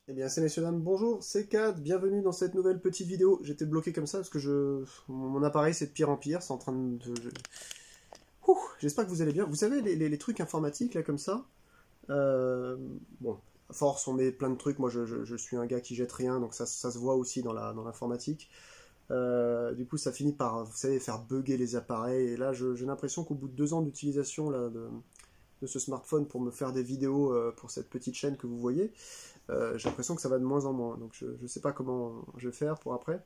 Eh bien, c'est messieurs, dames, bonjour, c'est Cad, bienvenue dans cette nouvelle petite vidéo. J'étais bloqué comme ça parce que mon appareil c'est de pire en pire, c'est en train de... J'espère que vous allez bien. Vous savez, les trucs informatiques là comme ça, bon, à force on met plein de trucs, moi je suis un gars qui jette rien, donc ça se voit aussi dans l'informatique. Du coup ça finit par, vous savez, faire bugger les appareils, et là j'ai l'impression qu'au bout de 2 ans d'utilisation là, de ce smartphone pour me faire des vidéos pour cette petite chaîne que vous voyez, j'ai l'impression que ça va de moins en moins, donc je ne sais pas comment je vais faire pour après.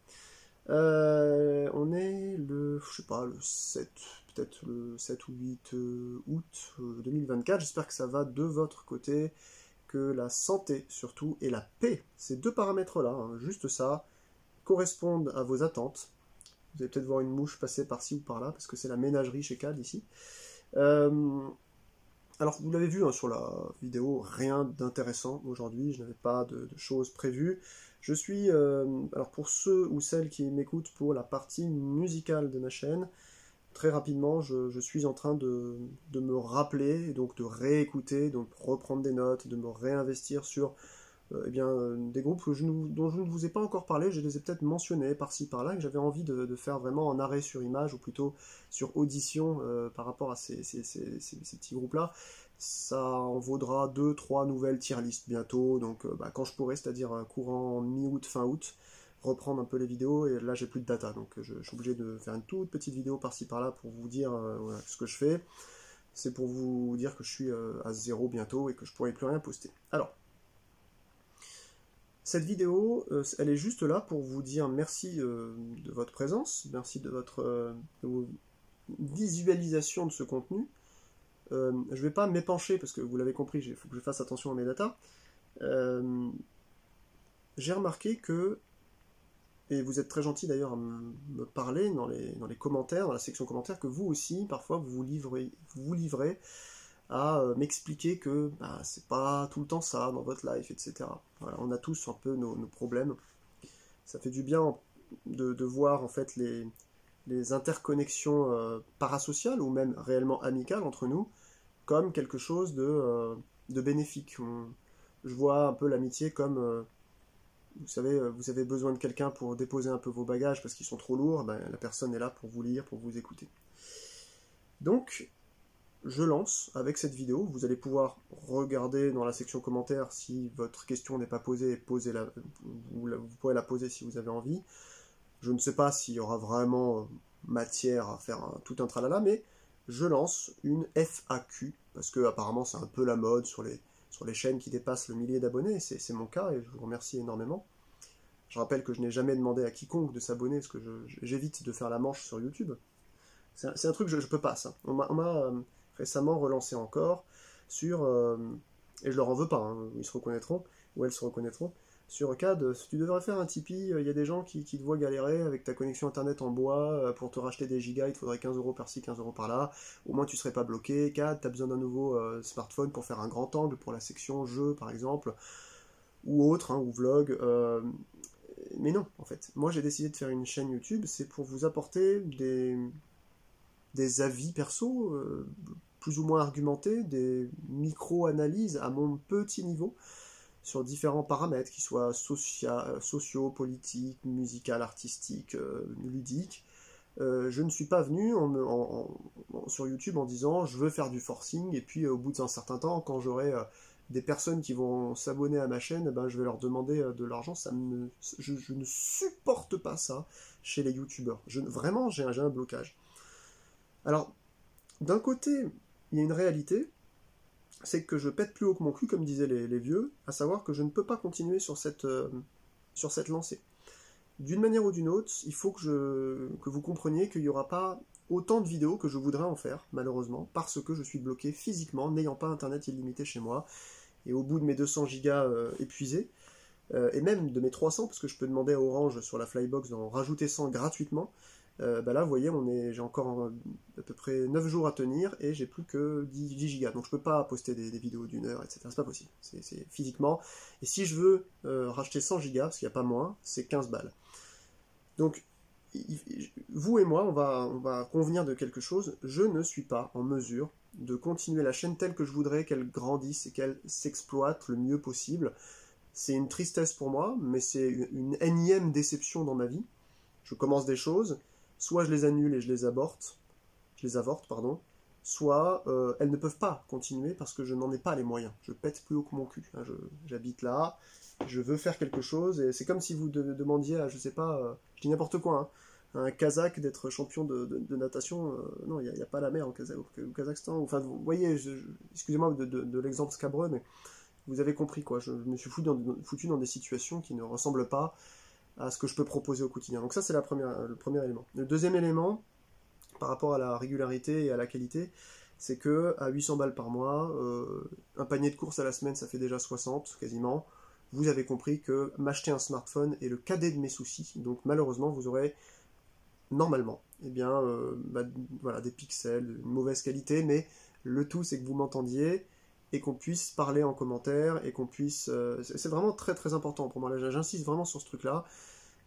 On est je sais pas, le 7, peut-être le 7 ou 8 août 2024, j'espère que ça va de votre côté, que la santé surtout et la paix, ces deux paramètres-là, hein, juste ça, correspondent à vos attentes. Vous allez peut-être voir une mouche passer par-ci ou par-là, parce que c'est la ménagerie chez Cad ici. Alors, vous l'avez vu hein, sur la vidéo, rien d'intéressant aujourd'hui, je n'avais pas de choses prévues. Je suis, alors pour ceux ou celles qui m'écoutent pour la partie musicale de ma chaîne, très rapidement, je suis en train de me rappeler, et donc de réécouter, donc reprendre des notes, de me réinvestir sur eh bien, des groupes dont je ne vous ai pas encore parlé, je les ai peut-être mentionnés par-ci par-là, que j'avais envie de faire vraiment en arrêt sur image, ou plutôt sur audition par rapport à ces petits groupes-là. Ça en vaudra 2-3 nouvelles tier list bientôt, donc quand je pourrai, c'est-à-dire courant mi-août, fin août, reprendre un peu les vidéos, et là j'ai plus de data, donc je suis obligé de faire une toute petite vidéo par-ci par-là pour vous dire voilà, ce que je fais. C'est pour vous dire que je suis à zéro bientôt et que je pourrai plus rien poster. Alors, cette vidéo, elle est juste là pour vous dire merci de votre présence, merci de vos visualisation de ce contenu. Je ne vais pas m'épancher parce que vous l'avez compris, il faut que je fasse attention à mes datas. J'ai remarqué que, et vous êtes très gentil d'ailleurs à me parler dans les commentaires, dans la section commentaires, que vous aussi, parfois, vous livrez à m'expliquer que c'est pas tout le temps ça dans votre life, etc. Voilà, on a tous un peu nos problèmes. Ça fait du bien de voir en fait les interconnexions parasociales ou même réellement amicales entre nous comme quelque chose de bénéfique. Je vois un peu l'amitié comme, vous savez, vous avez besoin de quelqu'un pour déposer un peu vos bagages parce qu'ils sont trop lourds, la personne est là pour vous lire, pour vous écouter. Donc, je lance avec cette vidéo, vous allez pouvoir regarder dans la section commentaires si votre question n'est pas posée, vous pourrez la poser si vous avez envie. Je ne sais pas s'il y aura vraiment matière à faire tout un tralala, mais je lance une FAQ, parce que apparemment c'est un peu la mode sur les chaînes qui dépassent le millier d'abonnés, c'est mon cas et je vous remercie énormément. Je rappelle que je n'ai jamais demandé à quiconque de s'abonner, parce que j'évite de faire la manche sur YouTube. C'est un truc que je peux pas, ça. On m'a récemment relancé encore sur, et je leur en veux pas, hein, ils se reconnaîtront, ou elles se reconnaîtront, sur Cad, tu devrais faire un Tipeee, il y a des gens qui te voient galérer avec ta connexion internet en bois, pour te racheter des gigas, il te faudrait 15 € par-ci, 15 € par-là, au moins tu serais pas bloqué. Cad, tu as besoin d'un nouveau smartphone pour faire un grand angle pour la section jeux par exemple, ou autre, hein, ou vlog, mais non, en fait. Moi j'ai décidé de faire une chaîne YouTube, c'est pour vous apporter des avis perso, plus ou moins argumentés, des micro-analyses à mon petit niveau, sur différents paramètres, qu'ils soient sociaux, politiques, musicaux, artistiques, ludiques. Je ne suis pas venu sur YouTube en disant je veux faire du forcing, et puis au bout d'un certain temps, quand j'aurai des personnes qui vont s'abonner à ma chaîne, je vais leur demander de l'argent. Je ne supporte pas ça chez les youtubeurs. Vraiment, j'ai un blocage. Alors, d'un côté, il y a une réalité, c'est que je pète plus haut que mon cul, comme disaient les vieux, à savoir que je ne peux pas continuer sur cette lancée. D'une manière ou d'une autre, il faut que vous compreniez qu'il n'y aura pas autant de vidéos que je voudrais en faire, malheureusement, parce que je suis bloqué physiquement, n'ayant pas internet illimité chez moi, et au bout de mes 200 gigas épuisés, et même de mes 300, parce que je peux demander à Orange sur la Flybox d'en rajouter 100 gratuitement, là vous voyez, j'ai encore à peu près 9 jours à tenir et j'ai plus que 10 gigas, donc je peux pas poster des vidéos d'une heure, etc. C'est pas possible, c'est physiquement. Et si je veux racheter 100 gigas, parce qu'il n'y a pas moins, c'est 15 balles. Donc vous et moi, on va convenir de quelque chose. Je ne suis pas en mesure de continuer la chaîne telle que je voudrais qu'elle grandisse et qu'elle s'exploite le mieux possible, C'est une tristesse pour moi, mais c'est une énième déception dans ma vie. Je commence des choses, soit je les annule et je les avorte, pardon, soit elles ne peuvent pas continuer parce que je n'en ai pas les moyens. Je pète plus haut que mon cul. Hein. J'habite là, je veux faire quelque chose, et c'est comme si vous demandiez à, je sais pas, je dis n'importe quoi, hein, à un Kazakh d'être champion de natation. Non, il n'y a pas la mer au Kazakhstan. Enfin, vous voyez, excusez-moi de l'exemple scabreux, mais vous avez compris quoi. Je me suis foutu dans des situations qui ne ressemblent pas à ce que je peux proposer au quotidien. Donc ça, c'est le premier élément. Le deuxième élément, par rapport à la régularité et à la qualité, c'est que à 800 balles par mois, un panier de courses à la semaine, ça fait déjà 60 quasiment. Vous avez compris que m'acheter un smartphone est le cadet de mes soucis. Donc malheureusement, vous aurez normalement, eh bien, voilà, des pixels, une mauvaise qualité, mais le tout, c'est que vous m'entendiez et qu'on puisse parler en commentaire et qu'on puisse. C'est vraiment très très important pour moi. Là, j'insiste vraiment sur ce truc-là.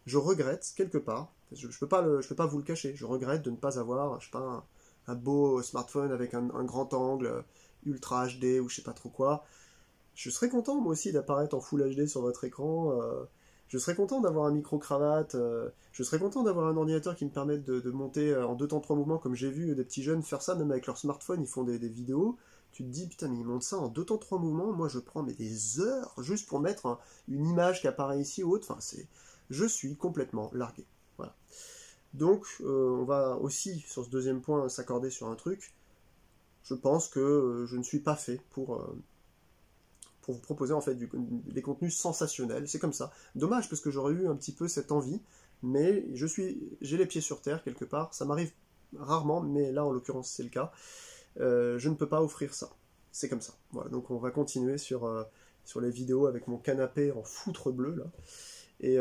Je regrette quelque part. Je peux pas vous le cacher. Je regrette de ne pas avoir, je sais pas, un beau smartphone avec un grand angle, ultra HD ou je sais pas trop quoi. Je serais content moi aussi d'apparaître en Full HD sur votre écran. Je serais content d'avoir un micro-cravate. Je serais content d'avoir un ordinateur qui me permette de monter en 2 temps 3 mouvements, comme j'ai vu des petits jeunes faire ça, même avec leur smartphone, ils font des vidéos. Tu te dis, putain, mais ils montent ça en 2 temps 3 mouvements. Moi, je prends mais des heures juste pour mettre une image qui apparaît ici ou autre. Enfin, je suis complètement largué. Voilà. Donc, on va aussi, sur ce deuxième point, s'accorder sur un truc. Je pense que je ne suis pas fait pour vous proposer en fait des contenus sensationnels. C'est comme ça. Dommage parce que j'aurais eu un petit peu cette envie, mais j'ai les pieds sur terre quelque part. Ça m'arrive rarement, mais là en l'occurrence c'est le cas. Je ne peux pas offrir ça. C'est comme ça. Voilà. Donc on va continuer sur les vidéos avec mon canapé en foutre bleu là. Et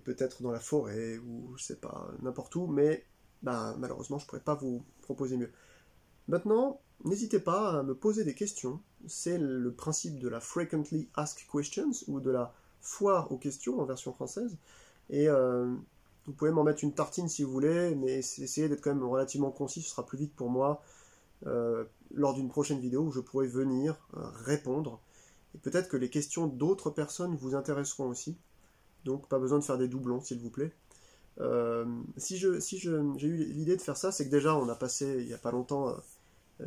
peut-être dans la forêt ou je sais pas n'importe où, mais bah, malheureusement je pourrais pas vous proposer mieux. Maintenant, n'hésitez pas à me poser des questions. C'est le principe de la Frequently Asked Questions, ou de la foire aux questions en version française. Et vous pouvez m'en mettre une tartine si vous voulez, mais essayez d'être quand même relativement concis, ce sera plus vite pour moi, lors d'une prochaine vidéo où je pourrai venir répondre. Et peut-être que les questions d'autres personnes vous intéresseront aussi. Donc pas besoin de faire des doublons, s'il vous plaît. Si j'ai eu l'idée de faire ça, c'est que déjà on a passé il n'y a pas longtemps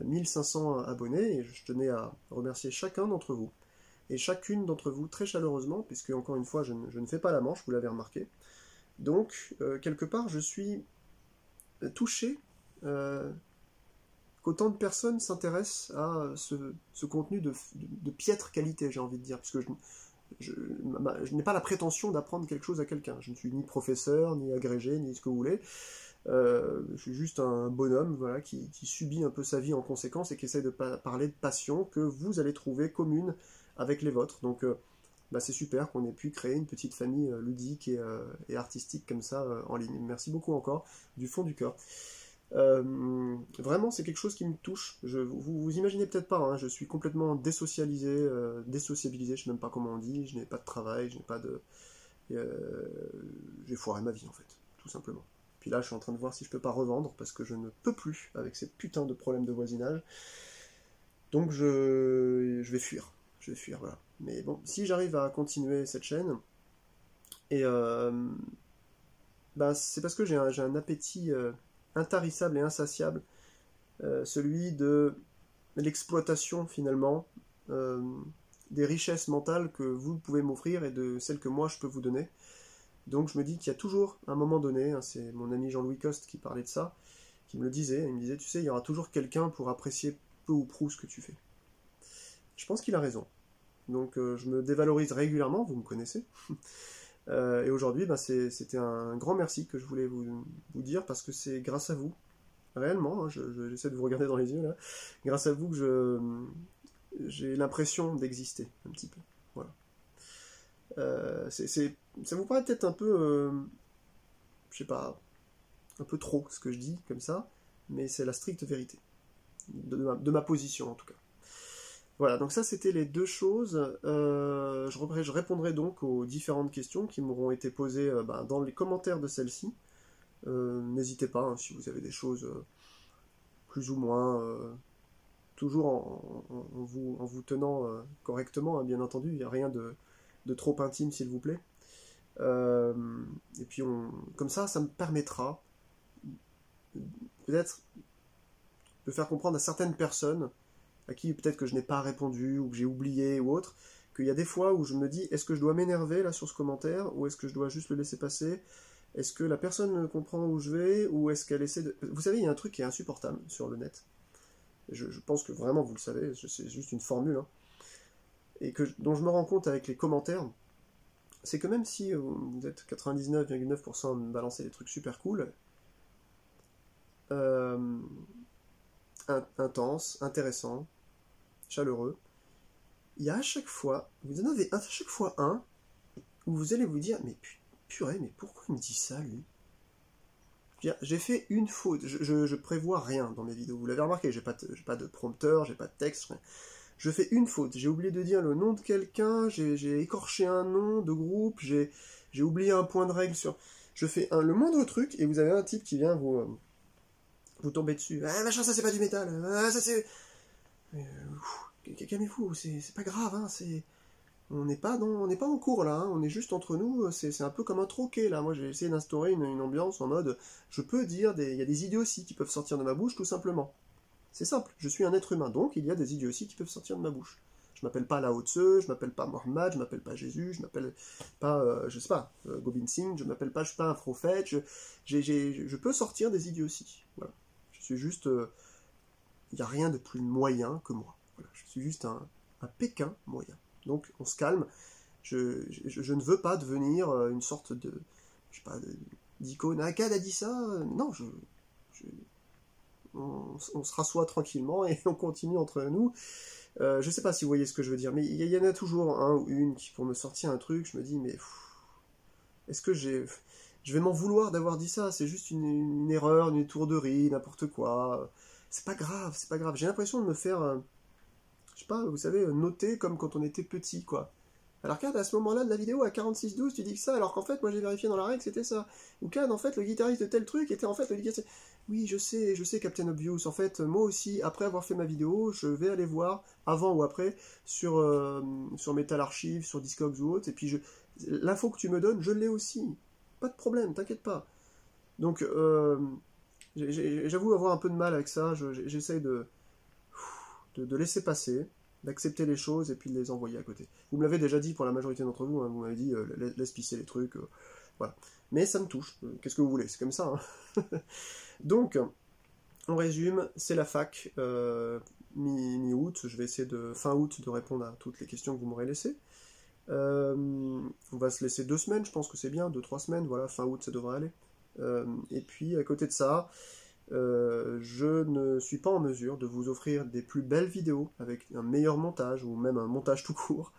1500 abonnés, et je tenais à remercier chacun d'entre vous, et chacune d'entre vous très chaleureusement, puisque encore une fois je ne fais pas la manche, vous l'avez remarqué. Donc quelque part je suis touché qu'autant de personnes s'intéressent à ce contenu de piètre qualité, j'ai envie de dire, parce que je n'ai pas la prétention d'apprendre quelque chose à quelqu'un. Je ne suis ni professeur, ni agrégé, ni ce que vous voulez. Je suis juste un bonhomme voilà, qui subit un peu sa vie en conséquence et qui essaie de parler de passion que vous allez trouver commune avec les vôtres. Donc c'est super qu'on ait pu créer une petite famille ludique et artistique comme ça en ligne. Merci beaucoup encore, du fond du cœur. Vraiment c'est quelque chose qui me touche. Vous imaginez peut-être pas, hein, je suis complètement désocialisé, désociabilisé, je sais même pas comment on dit, je n'ai pas de travail, j'ai foiré ma vie en fait, tout simplement. Puis là je suis en train de voir si je peux pas revendre parce que je ne peux plus avec ces putains de problèmes de voisinage. Donc je vais fuir, voilà. Mais bon, si j'arrive à continuer cette chaîne, et c'est parce que j'ai un appétit intarissable et insatiable, celui de l'exploitation finalement des richesses mentales que vous pouvez m'offrir et de celles que moi je peux vous donner. Donc je me dis qu'il y a toujours un moment donné, hein, c'est mon ami Jean-Louis Coste qui parlait de ça, qui me le disait, il me disait, tu sais, il y aura toujours quelqu'un pour apprécier peu ou prou ce que tu fais. Je pense qu'il a raison. Donc je me dévalorise régulièrement, vous me connaissez. Et aujourd'hui, c'était un grand merci que je voulais vous dire, parce que c'est grâce à vous, réellement, hein, j'essaie de vous regarder dans les yeux là, grâce à vous que j'ai l'impression d'exister un petit peu. Voilà. Ça vous paraît peut-être un peu, je sais pas, un peu trop ce que je dis comme ça, mais c'est la stricte vérité, de ma position en tout cas. Voilà, donc ça c'était les deux choses. Je répondrai donc aux différentes questions qui m'auront été posées dans les commentaires de celle-ci. N'hésitez pas, hein, si vous avez des choses plus ou moins toujours en vous tenant correctement, hein, bien entendu, il n'y a rien de trop intime, s'il vous plaît. Euh, et puis, comme ça me permettra peut-être de faire comprendre à certaines personnes, à qui peut-être que je n'ai pas répondu, ou que j'ai oublié, ou autre, qu'il y a des fois où je me dis, est-ce que je dois m'énerver là sur ce commentaire, ou est-ce que je dois juste le laisser passer? Est-ce que la personne comprend où je vais, ou est-ce qu'elle essaie de... Vous savez, il y a un truc qui est insupportable sur le net. Je pense que vraiment vous le savez, c'est juste une formule, hein, et dont je me rends compte avec les commentaires, c'est que même si vous êtes 99,9% à me balancer des trucs super cool, euh, intenses, intéressants, chaleureux, il y a à chaque fois, vous en avez à chaque fois un, où vous allez vous dire, mais purée, mais pourquoi il me dit ça, lui? J'ai fait une faute, je prévois rien dans mes vidéos, vous l'avez remarqué, j'ai pas de prompteur, j'ai pas de texte, rien. Je fais une faute, j'ai oublié de dire le nom de quelqu'un, j'ai écorché un nom de groupe, j'ai oublié un point de règle sur... Je fais le moindre truc, et vous avez un type qui vient vous tomber dessus. Ah machin, ça c'est pas du métal, ah ça c'est... Calmez-vous, c'est pas grave, hein, c'est... On n'est pas en cours là, hein, on est juste entre nous, c'est un peu comme un troquet là. Moi j'ai essayé d'instaurer une ambiance en mode, je peux dire, il y a des idioties qui peuvent sortir de ma bouche tout simplement. C'est simple, je suis un être humain, donc il y a des idioties qui peuvent sortir de ma bouche. Je m'appelle pas Lao Tse, je m'appelle pas Mohammed, je m'appelle pas Jésus, je m'appelle pas, je sais pas, Gobind Singh, je m'appelle pas, je suis pas un prophète, je peux sortir des idioties. Voilà. Je suis juste, il n'y a rien de plus moyen que moi. Voilà. Je suis juste un Pékin moyen. Donc on se calme, je ne veux pas devenir une sorte de, je sais pas, d'icône. Akkad a dit ça, non, on se rassoit tranquillement et on continue entre nous. Je sais pas si vous voyez ce que je veux dire, mais il y en a toujours un ou une qui, pour me sortir un truc, je me dis, mais est-ce que je vais m'en vouloir d'avoir dit ça? C'est juste une erreur, une étourderie, n'importe quoi. C'est pas grave, c'est pas grave. J'ai l'impression de me faire, je sais pas, vous savez, noter comme quand on était petit, quoi. Alors Cad, à ce moment-là de la vidéo, à 46-12, tu dis que ça, alors qu'en fait, moi j'ai vérifié dans la règle, c'était ça. Ou Cad, en fait, le guitariste de tel truc était en fait le guitariste... Oui, je sais, Captain Obvious. En fait, moi aussi, après avoir fait ma vidéo, je vais aller voir, avant ou après, sur Metal Archive, sur Discogs ou autre, et puis l'info que tu me donnes, je l'ai aussi. Pas de problème, t'inquiète pas. Donc, j'avoue avoir un peu de mal avec ça, j'essaye de laisser passer, d'accepter les choses et puis de les envoyer à côté. Vous me l'avez déjà dit pour la majorité d'entre vous, hein, vous m'avez dit laisse pisser les trucs, voilà. Mais ça me touche, qu'est-ce que vous voulez, c'est comme ça. Hein. Donc, on résume, c'est la fac, mi-août, je vais essayer fin août de répondre à toutes les questions que vous m'aurez laissées. On va se laisser 2 semaines, je pense que c'est bien, 2-3 semaines, voilà, fin août ça devrait aller. Et puis à côté de ça, je ne suis pas en mesure de vous offrir des plus belles vidéos avec un meilleur montage ou même un montage tout court,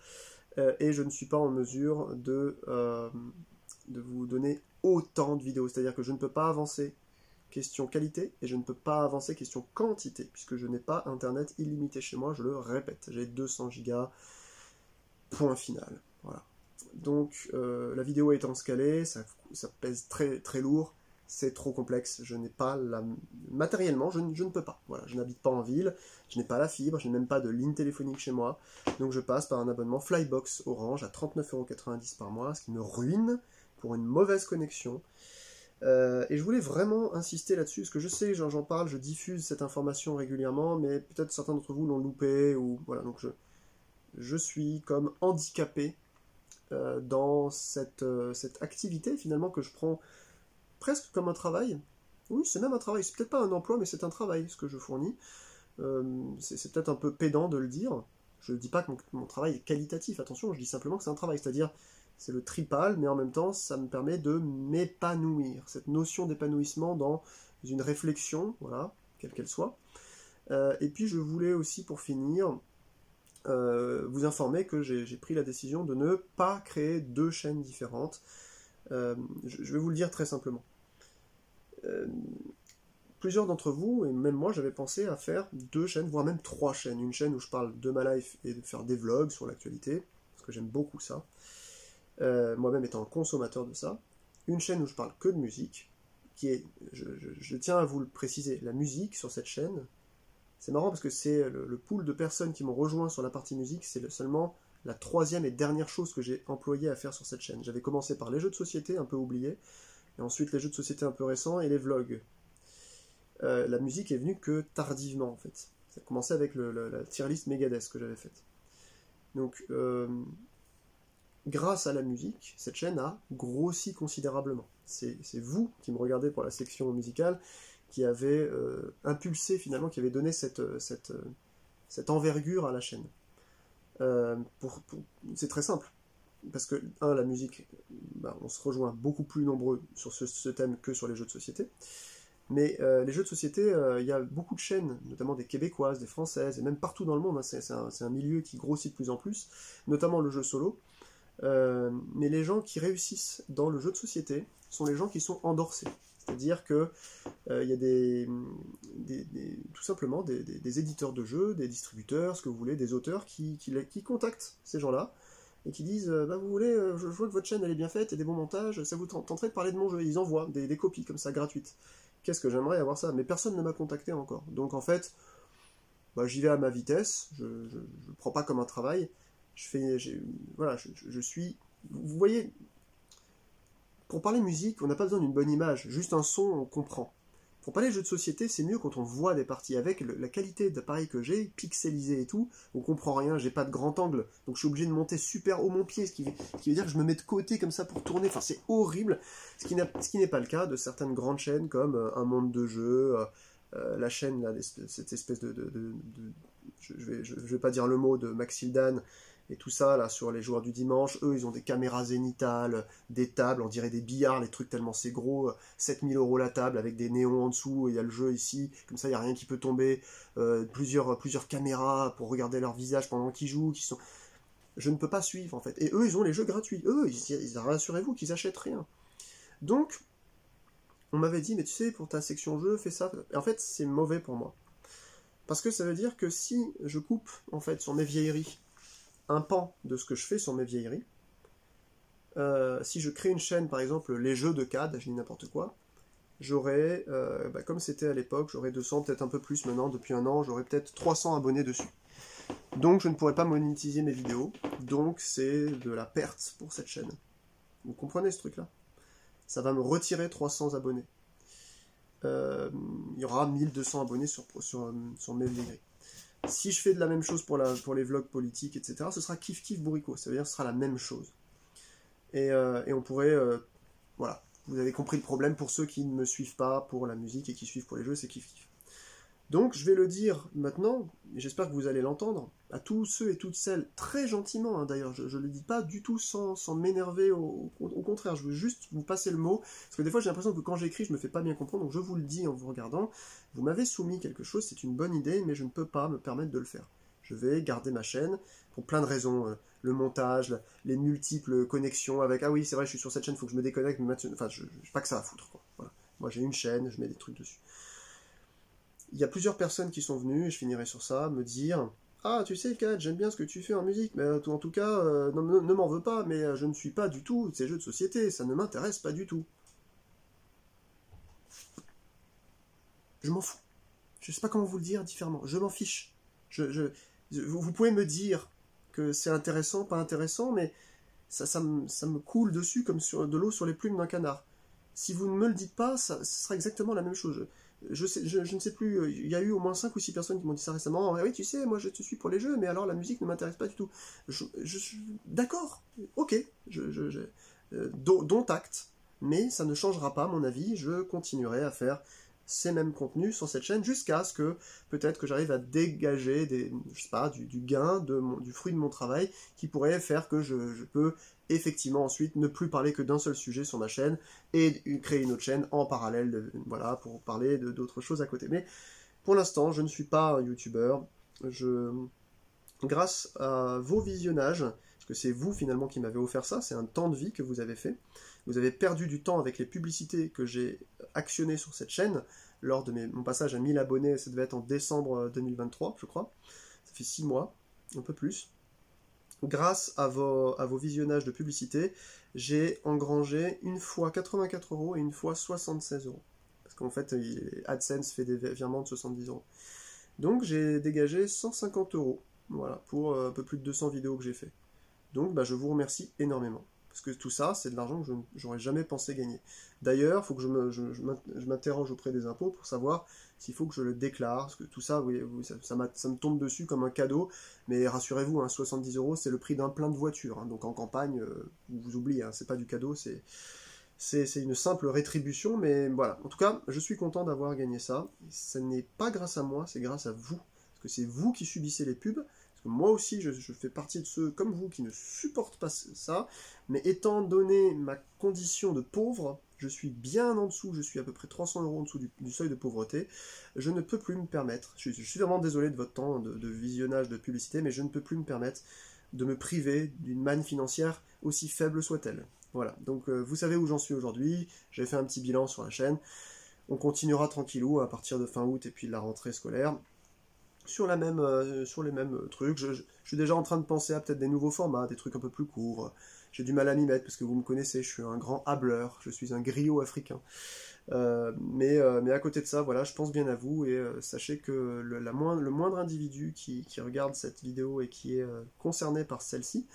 et je ne suis pas en mesure de vous donner autant de vidéos, c'est-à-dire que je ne peux pas avancer question qualité et je ne peux pas avancer question quantité puisque je n'ai pas internet illimité chez moi, je le répète, j'ai 200 gigas, point final, voilà. Donc la vidéo étant scalée, ça pèse très très lourd, c'est trop complexe, je n'ai pas matériellement, je ne peux pas. Voilà, je n'habite pas en ville, je n'ai pas la fibre, je n'ai même pas de ligne téléphonique chez moi, donc je passe par un abonnement Flybox Orange à 39,90€ par mois, ce qui me ruine pour une mauvaise connexion. Et je voulais vraiment insister là-dessus, parce que je sais, j'en parle, je diffuse cette information régulièrement, mais peut-être certains d'entre vous l'ont loupé, ou voilà, donc je suis comme handicapé dans cette activité finalement que je prends presque comme un travail. Oui, c'est même un travail, c'est peut-être pas un emploi, mais c'est un travail ce que je fournis. C'est peut-être un peu pédant de le dire. Je ne dis pas que mon travail est qualitatif, attention, je dis simplement que c'est un travail, c'est-à-dire c'est le tripal, mais en même temps ça me permet de m'épanouir. Cette notion d'épanouissement dans une réflexion, voilà, quelle qu'elle soit. Et puis je voulais aussi pour finir vous informer que j'ai pris la décision de ne pas créer 2 chaînes différentes. Je vais vous le dire très simplement. Plusieurs d'entre vous, et même moi, j'avais pensé à faire 2 chaînes, voire même 3 chaînes. Une chaîne où je parle de ma life et de faire des vlogs sur l'actualité, parce que j'aime beaucoup ça. Moi-même étant un consommateur de ça. Une chaîne où je parle que de musique, qui est, je tiens à vous le préciser, la musique sur cette chaîne, C'est marrant parce que c'est le pool de personnes qui m'ont rejoint sur la partie musique, c'est seulement la troisième et dernière chose que j'ai employée à faire sur cette chaîne. J'avais commencé par les jeux de société, un peu oubliés, et ensuite les jeux de société un peu récents et les vlogs. La musique est venue que tardivement en fait. Ça a commencé avec la tier list Megadeth que j'avais faite. Donc, grâce à la musique, cette chaîne a grossi considérablement. C'est vous qui me regardez pour la section musicale qui avez impulsé finalement, qui avez donné cette envergure à la chaîne. C'est très simple. Parce que, la musique, on se rejoint beaucoup plus nombreux sur ce thème que sur les jeux de société. Mais les jeux de société, il y a beaucoup de chaînes, notamment des québécoises, des françaises, et même partout dans le monde, hein, c'est un milieu qui grossit de plus en plus, notamment le jeu solo. Mais les gens qui réussissent dans le jeu de société sont les gens qui sont endorsés. C'est-à-dire que il y a tout simplement des éditeurs de jeux, des distributeurs, ce que vous voulez, des auteurs qui contactent ces gens-là et qui disent vous voulez, je vois que votre chaîne elle est bien faite, il y a des bons montages, ça vous tenterait de parler de mon jeu. Ils envoient des copies comme ça gratuites. Qu'est-ce que j'aimerais avoir ça, mais personne ne m'a contacté encore. Donc en fait, j'y vais à ma vitesse, je ne prends pas comme un travail. Je suis. Vous voyez, pour parler musique, on n'a pas besoin d'une bonne image, juste un son, on comprend. Pour parler jeux de société, c'est mieux quand on voit des parties. Avec la qualité d'appareil que j'ai, pixelisé et tout, on comprend rien, j'ai pas de grand angle, donc je suis obligé de monter super haut mon pied, ce qui veut dire que je me mets de côté comme ça pour tourner, enfin c'est horrible, ce qui n'est pas le cas de certaines grandes chaînes comme Un Monde de Jeux, la chaîne, là, cette espèce je vais pas dire le mot, de Maxildan, et tout ça, là, sur les joueurs du dimanche. Eux, ils ont des caméras zénithales, des tables, on dirait des billards, les trucs tellement c'est gros, 7000 € la table, avec des néons en dessous, il y a le jeu ici, comme ça, il n'y a rien qui peut tomber, plusieurs caméras pour regarder leur visage pendant qu'ils jouent, je ne peux pas suivre, en fait. Et eux, ils ont les jeux gratuits. Eux, rassurez-vous qu'ils achètent rien. Donc, on m'avait dit, mais tu sais, pour ta section jeu, fais ça. Et en fait, c'est mauvais pour moi. Parce que ça veut dire que si je coupe, en fait, sur mes vieilleries, un pan de ce que je fais sur mes vieilleries, si je crée une chaîne, par exemple, les jeux de CAD, je dis n'importe quoi, j'aurais, comme c'était à l'époque, j'aurais 200, peut-être un peu plus maintenant, depuis un an, j'aurais peut-être 300 abonnés dessus. Donc je ne pourrais pas monétiser mes vidéos, donc c'est de la perte pour cette chaîne. Vous comprenez ce truc-là? Ça va me retirer 300 abonnés. Il y aura 1200 abonnés sur mes vieilleries. Si je fais de la même chose pour les vlogs politiques, etc., ce sera kiff bourricot, ça veut dire que ce sera la même chose. Et on pourrait... voilà, vous avez compris le problème. Pour ceux qui ne me suivent pas pour la musique et qui suivent pour les jeux, c'est kiff. Donc je vais le dire maintenant, et j'espère que vous allez l'entendre, à tous ceux et toutes celles, très gentiment, hein, d'ailleurs, je ne le dis pas du tout sans m'énerver, au contraire, je veux juste vous passer le mot, parce que des fois j'ai l'impression que quand j'écris, je me fais pas bien comprendre, donc je vous le dis en vous regardant, vous m'avez soumis quelque chose, c'est une bonne idée, mais je ne peux pas me permettre de le faire. Je vais garder ma chaîne, pour plein de raisons, le montage, les multiples connexions avec, ah oui, c'est vrai, je suis sur cette chaîne, il faut que je me déconnecte, enfin, je n'ai pas que ça à foutre, quoi. Voilà. Moi j'ai une chaîne, je mets des trucs dessus. Il y a plusieurs personnes qui sont venues, et je finirai sur ça, me dire « Ah, tu sais, Kat, j'aime bien ce que tu fais en musique, mais en tout cas, ne m'en veux pas, mais je ne suis pas du tout ces jeux de société, ça ne m'intéresse pas du tout. » Je m'en fous. Je ne sais pas comment vous le dire différemment. Je m'en fiche. Vous pouvez me dire que c'est intéressant, pas intéressant, mais ça me coule dessus comme de l'eau sur les plumes d'un canard. Si vous ne me le dites pas, ce sera exactement la même chose. Je ne sais plus, il y a eu au moins 5 ou 6 personnes qui m'ont dit ça récemment. Ah oui, tu sais, moi je te suis pour les jeux, mais alors la musique ne m'intéresse pas du tout. D'accord, ok, dont acte, mais ça ne changera pas mon avis, je continuerai à faire ces mêmes contenus sur cette chaîne jusqu'à ce que peut-être que j'arrive à dégager je sais pas, du gain, du fruit de mon travail qui pourrait faire que je peux effectivement ensuite ne plus parler que d'un seul sujet sur ma chaîne et créer une autre chaîne en parallèle, voilà, pour parler d'autres choses à côté. Mais pour l'instant, je ne suis pas un youtubeur. Grâce à vos visionnages, parce que c'est vous finalement qui m'avez offert ça, c'est un temps de vie que vous avez fait. Vous avez perdu du temps avec les publicités que j'ai actionnées sur cette chaîne lors de mon passage à 1000 abonnés, ça devait être en décembre 2023, je crois. Ça fait 6 mois, un peu plus. Grâce à vos visionnages de publicité, j'ai engrangé une fois 84 € et une fois 76 €. Parce qu'en fait, AdSense fait des virements de 70 €. Donc j'ai dégagé 150 euros, voilà, pour un peu plus de 200 vidéos que j'ai fait. Donc bah, je vous remercie énormément. Parce que tout ça, c'est de l'argent que je n'aurais jamais pensé gagner. D'ailleurs, il faut que je m'interroge auprès des impôts pour savoir s'il faut que je le déclare. Parce que tout ça, ça me tombe dessus comme un cadeau. Mais rassurez-vous, hein, 70 euros, c'est le prix d'un plein de voitures. Hein. Donc en campagne, vous oubliez, hein, c'est pas du cadeau, c'est une simple rétribution. Mais voilà, en tout cas, je suis content d'avoir gagné ça. Ce n'est pas grâce à moi, c'est grâce à vous. Parce que c'est vous qui subissez les pubs. Moi aussi, je fais partie de ceux comme vous qui ne supportent pas ça, mais étant donné ma condition de pauvre, je suis bien en dessous, je suis à peu près 300 euros en dessous du seuil de pauvreté, je ne peux plus me permettre, je suis vraiment désolé de votre temps de visionnage de publicité, mais je ne peux plus me permettre de me priver d'une manne financière aussi faible soit-elle. Voilà, donc vous savez où j'en suis aujourd'hui, j'ai fait un petit bilan sur la chaîne, on continuera tranquillou à partir de fin août et puis de la rentrée scolaire sur sur les mêmes trucs. Je suis déjà en train de penser à peut-être des nouveaux formats, des trucs un peu plus courts. J'ai du mal à m'y mettre parce que vous me connaissez, je suis un grand hableur, je suis un griot africain. Mais à côté de ça, voilà, je pense bien à vous et sachez que le moindre individu qui regarde cette vidéo et qui est concerné par celle-ci,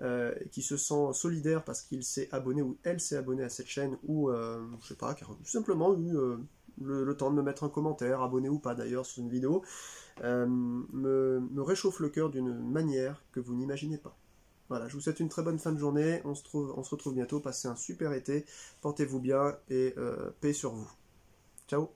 et qui se sent solidaire parce qu'il s'est abonné ou elle s'est abonnée à cette chaîne ou, je sais pas, car tout simplement eu le temps de me mettre un commentaire, abonné ou pas d'ailleurs sur une vidéo, me réchauffe le cœur d'une manière que vous n'imaginez pas. Voilà, je vous souhaite une très bonne fin de journée, on se retrouve bientôt, passez un super été, portez-vous bien et paix sur vous. Ciao.